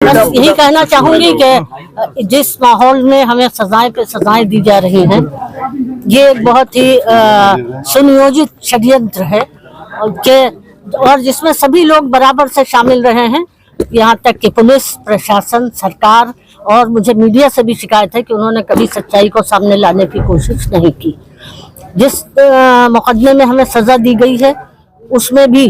बस यही कहना चाहूंगी कि जिस माहौल में हमें सजाएं पे सजाएं दी जा रही हैं, ये एक बहुत ही सुनियोजित षड्यंत्र है और जिसमें सभी लोग बराबर से शामिल रहे हैं। यहाँ तक कि पुलिस प्रशासन, सरकार और मुझे मीडिया से भी शिकायत है कि उन्होंने कभी सच्चाई को सामने लाने की कोशिश नहीं की। जिस मुकदमे में हमें सजा दी गई है उसमें भी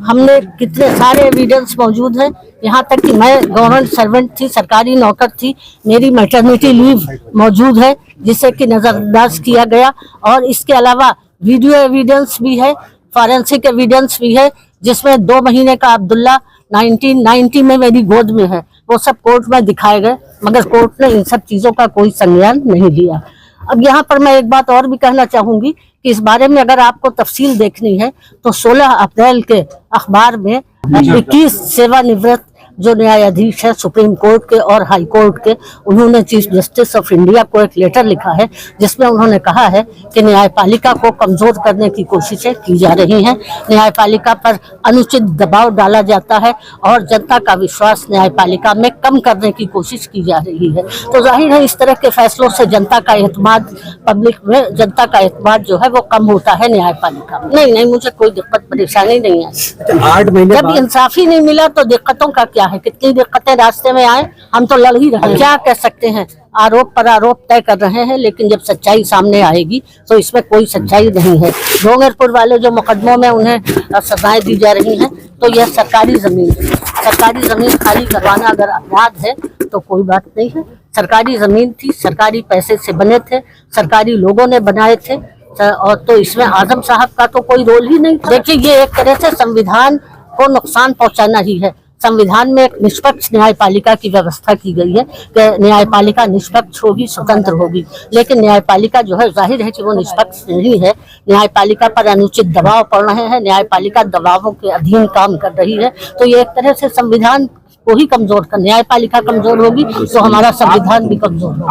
हमने कितने सारे एविडेंस मौजूद हैं। यहाँ तक कि मैं गवर्नमेंट सर्वेंट थी, सरकारी नौकर थी, मेरी मैटरनिटी लीव मौजूद है जिसे कि नज़रअंदाज किया गया। और इसके अलावा वीडियो एविडेंस भी है, फॉरेंसिक एविडेंस भी है, जिसमें 2 महीने का अब्दुल्ला 1990 में मेरी गोद में है। वो सब कोर्ट में दिखाए गए, मगर कोर्ट ने इन सब चीज़ों का कोई संज्ञान नहीं लिया। अब यहाँ पर मैं एक बात और भी कहना चाहूंगी कि इस बारे में अगर आपको तफसील देखनी है तो 16 अप्रैल के अखबार में 21 सेवानिवृत्त जो न्यायाधीश है सुप्रीम कोर्ट के और हाई कोर्ट के, उन्होंने चीफ जस्टिस ऑफ इंडिया को एक लेटर लिखा है जिसमें उन्होंने कहा है कि न्यायपालिका को कमजोर करने की कोशिशें की जा रही हैं, न्यायपालिका पर अनुचित दबाव डाला जाता है और जनता का विश्वास न्यायपालिका में कम करने की कोशिश की जा रही है। तो जाहिर है इस तरह के फैसलों से जनता का एतमाद, पब्लिक में जनता का एतमाद जो है वो कम होता है न्यायपालिका में। नहीं, मुझे कोई दिक्कत परेशानी नहीं है। 8 महीने जब इंसाफ ही नहीं मिला तो दिक्कतों का क्या है? कितनी दिक्कतें रास्ते में आए, हम तो लड़ ही रहे हैं। क्या कह सकते हैं, आरोप पर आरोप तय कर रहे हैं, लेकिन जब सच्चाई सामने आएगी तो इसमें कोई सच्चाई नहीं है। डोंगरपुर वाले जो मुकदमों में उन्हें सजाएं दी जा रही हैं, तो यह सरकारी जमीन खाली करवाना अगर अपराध है तो कोई बात नहीं है। सरकारी जमीन थी, सरकारी पैसे से बने थे, सरकारी लोगों ने बनाए थे, और तो इसमें आजम साहब का तो कोई रोल ही नहीं था। देखिए, ये एक तरह से संविधान को नुकसान पहुंचाना ही है। संविधान में एक निष्पक्ष न्यायपालिका की व्यवस्था की गई है कि न्यायपालिका निष्पक्ष होगी, स्वतंत्र होगी, लेकिन न्यायपालिका जो है जाहिर है कि वो निष्पक्ष नहीं है। न्यायपालिका पर अनुचित दबाव पड़ रहे हैं, न्यायपालिका दबावों के अधीन काम कर रही है। तो ये एक तरह से संविधान को ही कमजोर कर, न्यायपालिका कमजोर होगी तो हमारा संविधान भी कमजोर होगा।